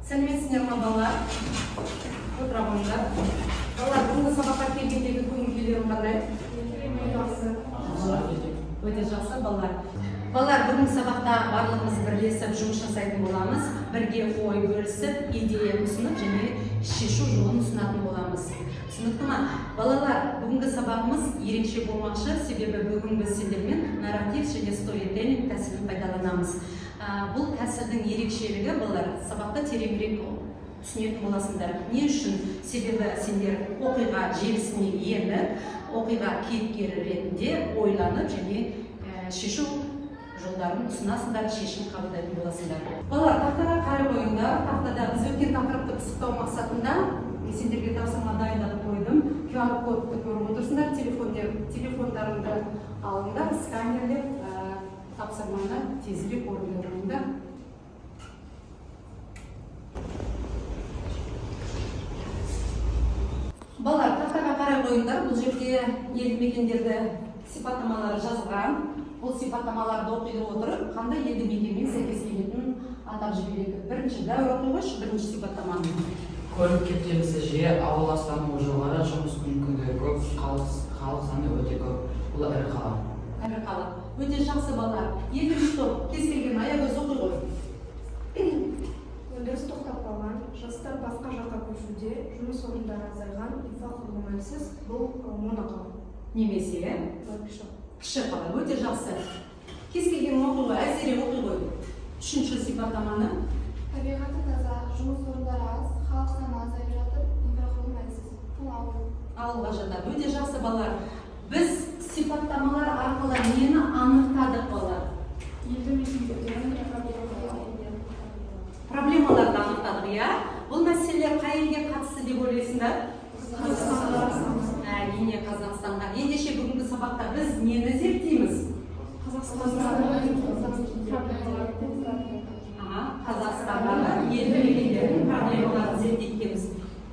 Сәлеметсіздер ме балалар? Отырғандар. Балалар, бүгінгі сабаққа келгендегі көңіл-күйлерің қандай? Өте жақсы балалар. Балалар, бүгінгі сабақта барлығымыз бірлесіп жұмыс жасайтын боламыз. Бірге ой бөлісіп, идея ұсынып және шешу жолын ұсынатын боламыз. Түсінікті ме? Балалар, бүгінгі сабағымыз ерекше болмақшы, себебі бүгін біз сендермен нарратив және сторителлинг тәсілін пайдаланамыз. Бұл тәсілдің ерекшелігі балалар сабақта тереңірек түсінетін боласыңдар. Не үшін? Себебі сендер оқиға желісіне еніп, оқиға кейіпкері ретінде ойланып және шешу жолдарын ұсынасыңдар, шешім қабылдайтын боласыңдар. Балалар, тақтаға қарай қойыңдар. Тақтада біз өткен тақырыпты пысықтау мақсатында сендерге тапсырма дайындап қойдым. QR кодты көріп отырсыңдар. Телефондарыңды алыңдар, сканерлеп тапсырманы тезірек орындаңдар. Балалар, тақтаға қарай қойыңдар. Бұл жерде елді мекендерді сипаттамалары жазылған. Бұл сипаттамаларды оқи отырып, қандай елді мекенмен сәйкес келетінін атап жібереді. Бірінші дәуір оқи қойшы, бірінші сипаттаманы. Көлік кептелісі жиі, ауыл астануы жоғары, жұмыс күндері көп, халық саны өте көп. Бұл ірі қала. Ірі қала. Өте жақсы балалар. Екінші топ, кез келген аягөз оқи қой. Өндіріс тоқтап қалған, жастар басқа жаққа көшуде, жұмыс орындары азайған, инфрақұрылым әлсіз, бұл моноқала. Немесе кіші қала. Өте жақсы. Кез келген оқиға, әсере оқи қой. Үшінші сипаттаманы. Табиғаты таза, жұмыс орындары аз, халық саны азайып жатыр, инфрақұрылым әлсіз, бұл ауыл. Ауылға жатады. Өте жақсы балалар. Біз сипаттамалар арқылы нені анықтадық балалар? Елді мекендердің Проблемаларды анықтадық, иә? Бұл мәселелер қай елге қатысты деп ойлайсыңдар? Әрине, Қазақстанға. Ендеше бүгінгі сабақта біз нені зерттейміз? Қазақстандағы елді мекендердің проблемаларын зерттейміз.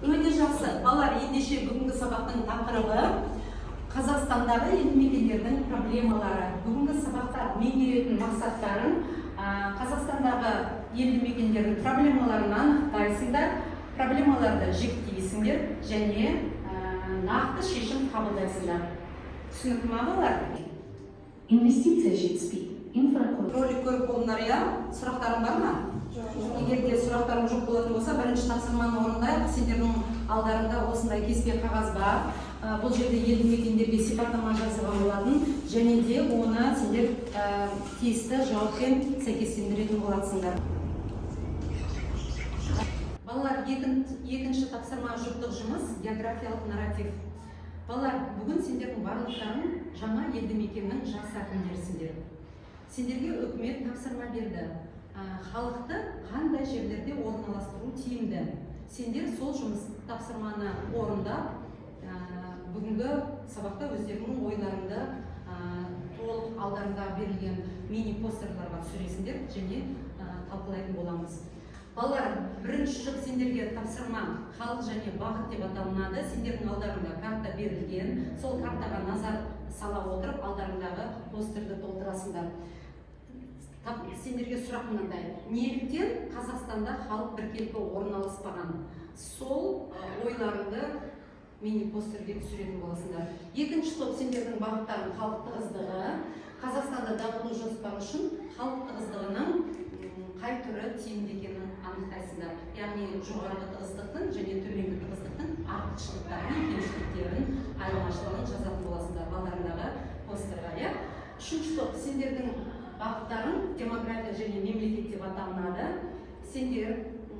Өте жақсы. Балалар, ендеше бүгінгі сабақтың тақырыбы Қазақстандағы елді мекендердің проблемалары. Бүгінгі сабақта меңгеретін мақсаттарын Қазақстандағы елді мекендердің проблемаларын анықтайсыңдар, проблемаларды жіктейсіңдер және нақты шешім қабылдайсыңдар. Түсінікті ме балалар? Инвестиция жетіспейді. Ролик көріп болдыңдар, иә? Сұрақтарың бар ма? Егер де сұрақтарың жоқ болатын болса, бірінші тапсырманы орындайық. Сендердің алдарында осындай кеспе қағаз бар. Бұл жерде елді мекендерге сипаттама жазылған болатын және де оны сендер тиісті жауаппен сәйкестендіретін боласыңдар. Балалар, екінші тапсырма жұптық жұмыс географиялық нарратив. Балалар, бүгін сендердің барлықтарың жаңа елді мекеннің жас әкімдерісіңдер. Сендерге үкімет тапсырма берді. Халықты қандай жерлерде орналастыру тиімді. Сендер сол жұмыс тапсырманы орындап, бүгінгі сабақта өздерінің ойларында толық алдарында берілген мини-постерларға түсіресіңдер және талқылайтын боламыз. Балалар, бірінші жұп сендерге тапсырма халық және бағыт деп аталынады. Сендердің алдарында карта берілген. Сол картаға назар сала отырып, алдарындағы постерді толтырасыңдар. Сендерге сұрақ мынандай. Неліктен Қазақстанда халық біркелкі орналаспаған? Сол ойларыңды мини-постерге түсіретін боласыңдар. Екінші топ сендердің бағыттарын халық тығыздығы. Қазақстанда дамыту жоспары үшін халық тығыздығының қай түрі тиімді екенін анықтайсыңдар. Яғни жоғарғы тығыздықтың және төменгі тығыздықтың артықшылықтарын, кемшіліктерін, айырмашылығын жазатын боласыңдар балдарындағы постерға. Үшінші топ сендердің бағыттарын демография және мемлекет деп аталынады. Сендер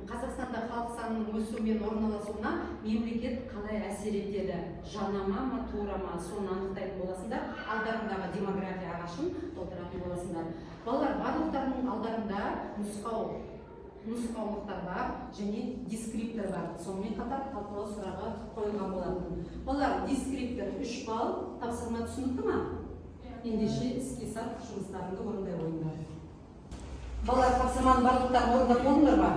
Қазақстанда халық санының өсуі мен орналасуына мемлекет қалай әсер етеді? Жанама ма, тура ма, соны анықтайтын боласыңдар. Алдарындағы демография ағашын толтыратын боласыңдар. Балалар, барлықтарының алдарында нұсқаулықтар бар және дескриптор бар. Сонымен қатар талқылау сұрағы қойылған болатын. Балалар, дескриптор 3 балл, тапсырма түсінікті ме? Ендеше іске сап жұмыстарыңды орындай қойыңдар. Балалар, тапсырманы барлықтарын орындап болдыңдар ма?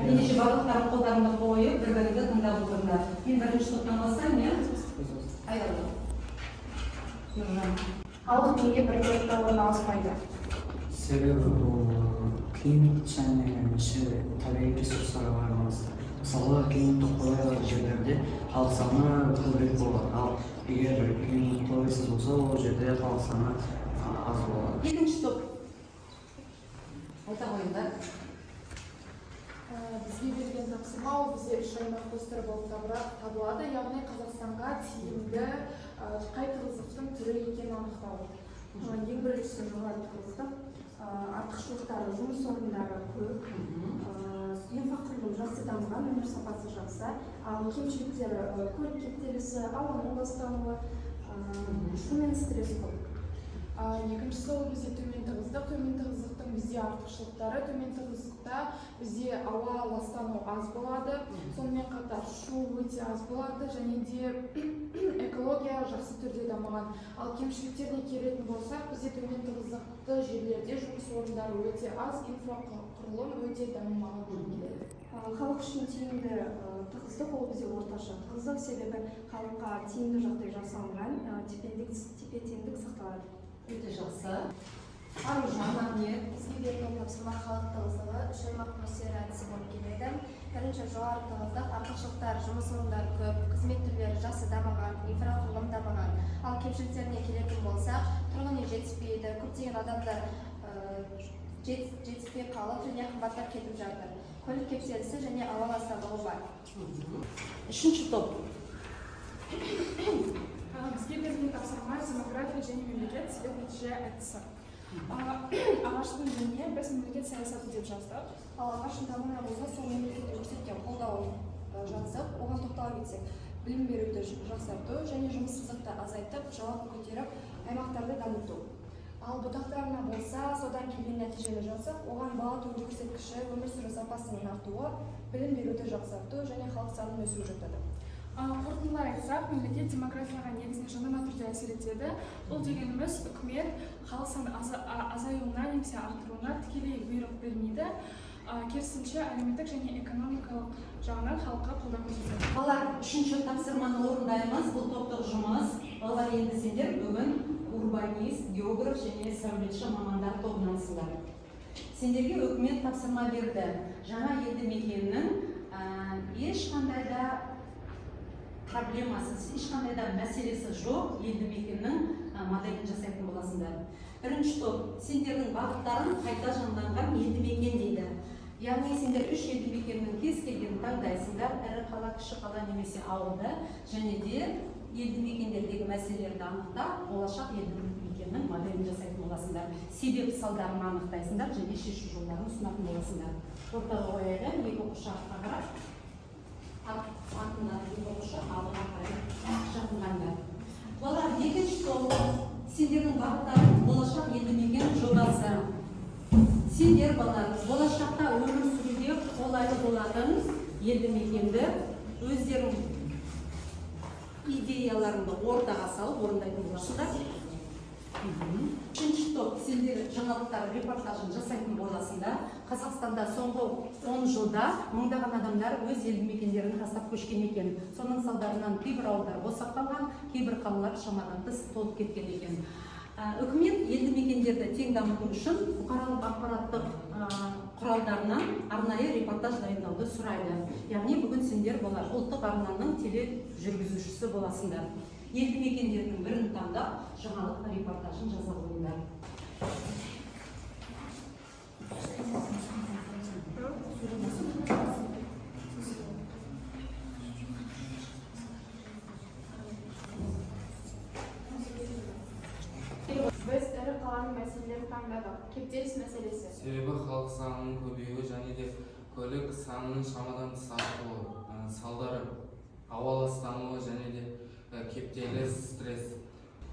Ендеше барлықтарын қолдарында қойып, бір-біріңді тыңдап отырыңдар. Мен бірінші топтан бастаймын, иә? Айдалды. халық неге біркелкі орналаспайды? Себебі бұл климат және табиғи ресурстарға байланысты. Мысалы, климаттық қолайлы жерлерде халық саны көбірек болады, ал егер климат қолайсыз болса, ол жерде халық саны аз болады. Екінші топ. Айта қойыңдар. Бізге берген тапсырма ол бізде үш аймақ постері болып табылады, яғни Қазақстанға тиімді қай тығыздықтың түрі екенін анықтау. Ең біріншісі жоғары тығыздық, артықшылықтары жұмыс орындары көп, инфрақұрылым жақсы дамыған, өмір сапасы жақсы, ал кемшіліктері көлік кептелісі, ауаның ластануы, шу мен стресс көп. Екіншісі ол бізде төмен тығыздық. Төмен тығыздықтың бізде артықшылықтары, төмен тығыздықта бізде ауа ластану аз болады, сонымен қатар шу өте аз болады және де экология жақсы түрде дамыған. Ал кемшіліктеріне келетін болсақ, бізде төмен тығыздықты жерлерде жұмыс орындары өте аз, инфрақұрылым өте дамымаған болып келеді. Халық үшін тиімді тығыздық ол бізде орташа тығыздық, себебі халыққа тиімді жағдай жасалынған, тепе-теңдік сақталады. Өте жақсы. Аружан, Ахмет. Бізге берген тапсырма халық тығыздығы үш аймақ постері әдісі болып келеді. Бірінші жоғары тығыздық, артықшылықтар, жұмыс орындары көп, қызмет түрлері жақсы дамыған, инфрақұрылым дамыған. Ал кемшіліктеріне келетін болсақ, тұрғын үй жетіспейді, көптеген адамдар жетіспей қалып және қымбаттап кетіп жатыр. Көлік кептелісі және ауа ластануы бар. Үшінші топ. Бізге берген тапсырма демография және мемлекет себеп нәтиже әдісі. Ағаштың жөніне біз мемлекет саясаты деп жаздық. Ал ағаштың дамуына болса, сол мемлекеттің көрсеткен қолдауын жазып, оған тоқтала кетсек, білім беруді жақсарту және жұмыссыздықты азайтып, жалақы көтеріп, аймақтарды дамыту. Ал бұтақтарына болса, содан келген нәтижені жазып, оған бала туу көрсеткіші, өмір сүру сапасының артуы, білім беруді жақсарту және халық санының өсуі жатады. Қорытындылай айтсақ, мемлекет демографияға негізінен жанама түрде әсер етеді. Бұл дегеніміз үкімет халық саны азаюына немесе арттыруына тікелей бұйрық бермейді. Керісінше әлеуметтік және экономикалық жағынан халыққа қолдау көрсетеді. Балалар, үшінші тапсырманы орындаймыз. Бұл топтық жұмыс. Балалар, енді сендер бүгін урбанист, географ және сәулетші мамандар тобынансыңдар. Сендерге үкімет тапсырма берді. Жаңа елді мекеннің ешқандай да проблемасыз, ешқандай да мәселесі жоқ елді мекеннің моделін жасайтын боласыңдар. Бірінші топ, сендердің бағыттарын қайта жанданған елді мекен дейді. Яғни сендер үш елді мекеннің кез келгенін таңдайсыңдар, ірі қала, кіші қала немесе ауылды, және де елді мекендердегі мәселелерді анықтап, болашақ елді мекеннің моделін жасайтын боласыңдар. Себеп салдарын анықтайсыңдар және шешу жолдарын ұсынатын боласыңдар. Ортаға қояйық, екі оқушыға қарап. Артындағы екі оқушы алдыға қарай жақынғандар. Балалар, екінші топ, сендердің бағыттарың болашақ елді мекен жобасы. Сендер балалар, болашақта өмір сүруге қолайлы болатын елді мекенді өздерің идеяларыңды ортаға салып орындайтын боласыңдар. Үшінші топ, сендер жаңалықтар репортажын жасайтын боласыңдар. Қазақстанда соңғы 10 жылда мыңдаған адамдар өз елді мекендерін тастап көшкен екен. Соның салдарынан кейбір ауылдар босап қалған, кейбір қалалар шамадан тыс толып кеткен екен. Үкімет елді мекендерді тең дамыту үшін бұқаралық ақпараттық құралдарынан арнайы репортаж дайындауды сұрайды. Яғни бүгін сендер болар ұлттық арнаның тележүргізушісі боласыңдар. Елді мекендердің бірін таңдап, жаңалық репортажын жаза қойыңдар. Біз ірі қаланың мәселелерін таңдадық. Кептеліс мәселесі. Себебі халық санының көбеюі және де көлік санының шамадан тыс артуы, салдары ауа ластануы және де кептеліс, стресс.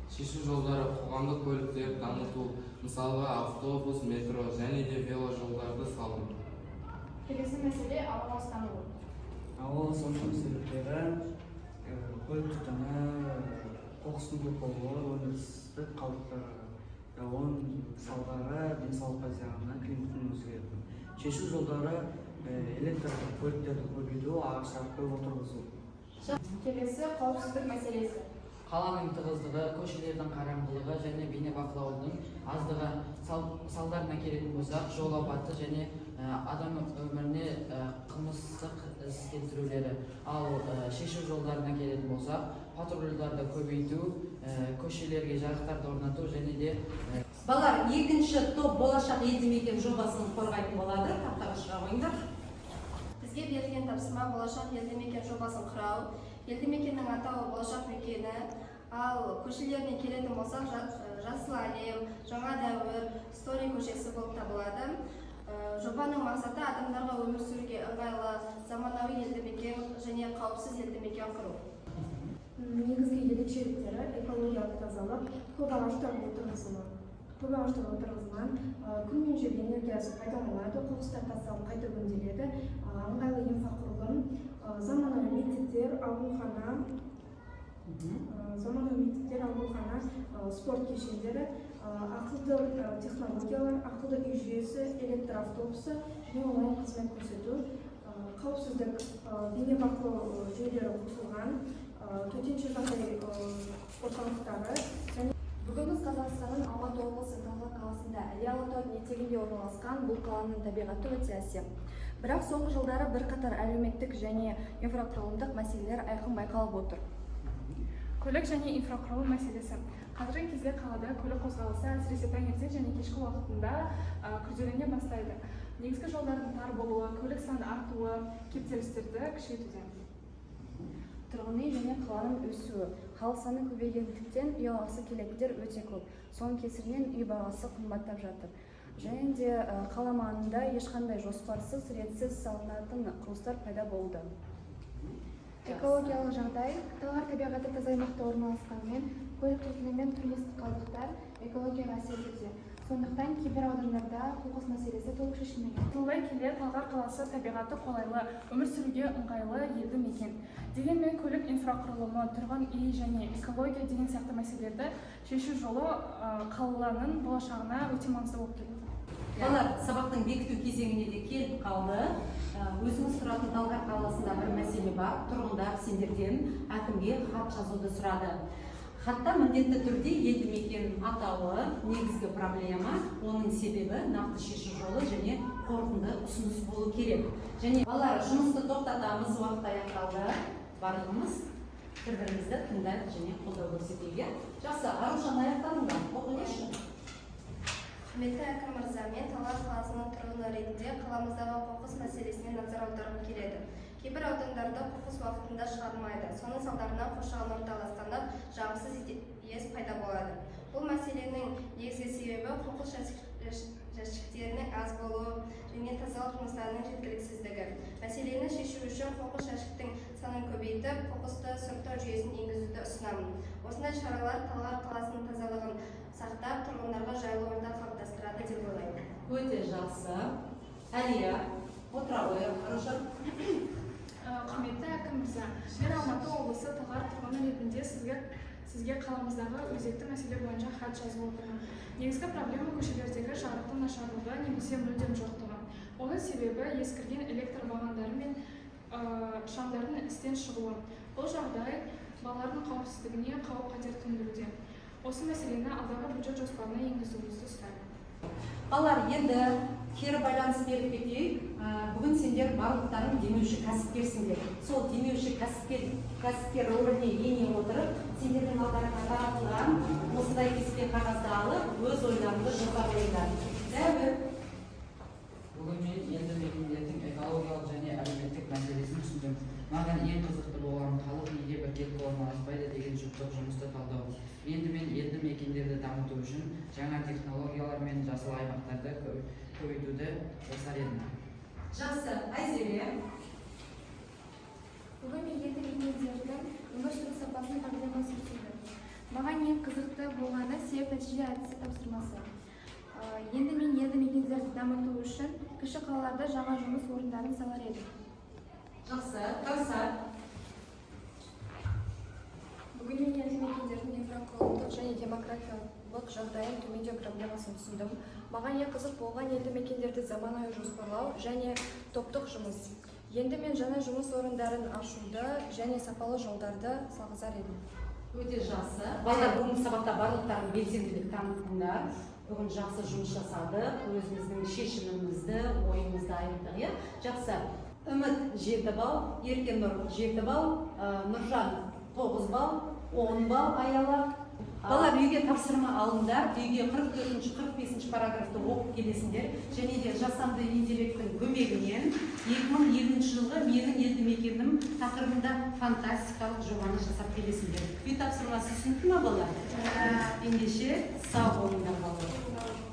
Шешу жолдары қоғамдық көліктерді дамыту, мысалға автобус, метро және де веложолдарды салу. Келесі мәселе ауа ластануы. Ауа ластануының себептері көлік түтіні, қоқыстың көп болуы, өндірістік қалдықтар, оның салдары денсаулыққа зиянынан климаттың өзгеруі. Шешу жолдары электр көліктерді көбейту, ағаштарды отырғызу. Келесі қауіпсіздік мәселесі. қаланың тығыздығы, көшелердің қараңғылығы және бейнебақылаудың аздығы салдарына келетін болсақ, жол апаты және адам өміріне қылмыстық іс келтірулері. Ал шешу жолдарына келетін болсақ, патрульдарды көбейту, көшелерге жарықтарды орнату және де Балалар, екінші топ болашақ елді мекен жобасын қорғайтын болады. Тақтаға шыға қойыңдар. Бізге берілген тапсырма болашақ елді мекен жобасын құрау, елді мекеннің атауы болашақ мекені, ал көшелеріне келетін болсақ, Жасыл әлем, Жаңа дәуір, Стори көшесі болып табылады. Жобаның мақсаты адамдарға өмір сүруге ыңғайлы, заманауи елді мекен және қауіпсіз елді мекен құру. Негізгі ерекшеліктері экологиялық тазалық, көп ағаштар отырғызылған, күн мен жел энергиясы пайдаланылады, қоқыстар тасталып қайта өңделеді, ыңғайлы инфрақұрылым, заманауи мектептер, аурухана, спорт кешендері, ақылды технологиялар, ақылды үй жүйесі, электр автобусы және онлайн қызмет көрсету, қауіпсіздік, бейнебақылау жүйелері қосылған, төтенше жағдай орталықтары. Бүгінгі Қазақстанның Алматы облысы Талғар қаласында Іле Алатаудың етегінде орналасқан бұл қаланың табиғаты өте әсем. Бірақ соңғы жылдары бірқатар әлеуметтік және инфрақұрылымдық мәселелер айқын байқалып отыр. Көлік және инфрақұрылым мәселесі. Қазіргі кезде қалада көлік қозғалысы әсіресе таңертең және кешкі уақытында күрделене бастайды. Негізгі жолдардың тар болуы, көлік саны артуы кептелістерді күшейтуде. Тұрғын үй және қаланың өсуі. Халық саны көбейгендіктен үй алғысы келетіндер өте көп. Соның кесірінен үй бағасы қымбаттап жатыр. Және де қала маңында ешқандай жоспарсыз, ретсіз салынатын құрылыстар пайда болды. Экологиялық жағдай. Талғар табиғаты таза аймақта орналасқанымен, көлік түтіні мен тұрмыстық қалдықтар экологияға әсер етуде. Сондықтан кейбір аудандарда қоқыс мәселесі толық шешілмеген. Солай келе Талғар қаласы табиғаты қолайлы, өмір сүруге ыңғайлы елді мекен. Дегенмен көлік инфрақұрылымы, тұрғын үй және экология деген сияқты мәселелерді шешу жолы қаланың болашағына өте маңызды болып келеді. Балалар, сабақтың бекіту кезеңіне де келіп қалды. Өзіңіз тұратын Талғар қаласында бір мәселе бар. Тұрғындар сендерден әкімге хат жазуды сұрады. Хатта міндетті түрде елді мекен атауы негізгі проблема, оның себебі нақты шешу жолы және қорытынды ұсыныс болу керек. Және балалар, жұмысты тоқтатамыз, уақыт аяқталды. Барлығымыз бір-бірімізді тыңдап және қолдау көрсетуге. Жақсы, Аружан аяқтадыңдар, оқыңызшы. Құрметті әкім мырза, мен Талғар қаласының тұрғыны ретінде қаламыздағы қоқыс мәселесіне назар аударғым келеді. Кейбір аудандарда қоқыс уақытында шығарылмайды. Соның салдарынан қоршаған орта ластанып, жағымсыз иіс пайда болады. Бұл мәселенің негізгі себебі қоқыс жәшіктерінің аз болуы және тазалық жұмыстарының жеткіліксіздігі. Мәселені шешу үшін қоқыс жәшіктің санын көбейтіп, қоқысты сұрыптау жүйесін енгізуді ұсынамын. Осындай шаралар Талғар қаласының тазалығын сақтап, тұрғындарға жайлы орта қалыптастырады деп ойлаймын. Өте жақсы. Әлия, отыра қой, Аружан. Құрметті әкім мырза, мен Алматы облысы Талғар тұрғыны ретінде сізге қаламыздағы өзекті мәселе бойынша хат жазып отырмын. Негізгі проблема көшелердегі жарықтың нашарлығы немесе мүлдем жоқтығы. Оның себебі ескірген электр бағандары мен шамдардың істен шығуы. Бұл жағдай балалардың қауіпсіздігіне қауіп-қатер төндіруде. Осы мәселені алдағы бюджет жоспарына енгізуіңізді сұраймын. Балалар, енді кері байланыс беріп кетейік. Бүгін сендер барлықтарың демеуші кәсіпкерсіңдер. Сол демеуші кәсіпкер рөліне ене отырып, сендердің алдарыңа таратылған осындай кеспе қағазды алып, өз ойларыңды жоспарлаңдар. Дәуір. Бүгін мен елді мекендердің экологиялық және әлеуметтік мәселесін түсіндім. Маған ең қызықты болған халық неге біркелкі орналаспайды деген жұптық жұмысты талдау. Енді мен елді мекендерді дамыту үшін жаңа технологиялар мен жасыл аймақтарды көбейтуді жасар едім. Жақсы, Айзере. Бүгін мен елді мекендердің өмір сүру сапасының проблемасын түсіндім. Маған ең қызықты болғаны себеп-нәтиже әдісі тапсырмасы. Енді мен елді мекендерді дамыту үшін кіші қалаларда жаңа жұмыс орындарын салар едім. Жақсы, Кәусар. Бүгін мен елді мекендердің инфрақұрылымдық және демографиялық жағдайын төмендеу проблемасын түсіндім. Маған ең қызық болған елді мекендерді заманауи жоспарлау және топтық жұмыс. Енді мен жаңа жұмыс орындарын ашуды және сапалы жолдарды салғызар едім. Өте жақсы. Балалар бүгінгі сабақта барлықтарың белсенділік таныттыңдар. Бүгін жақсы жұмыс жасадық. Өзіміздің шешімімізді, ойымызды айттық, иә? Жақсы. Үміт 7 балл, Еркенұр 7 балл, Нұржан 9 балл, 10 балл Аяла. Балалар үйге тапсырма алыңдар, үйге 44-ші, 45-ші параграфты оқып келесіңдер, және де жасанды интеллекттің көмегінен 2020 жылғы менің елді мекенім тақырыбында фантастикалық жобаны жасап келесіңдер. Үй тапсырмасы түсінікті ме балалар? Ендеше сау болыңдар балалар.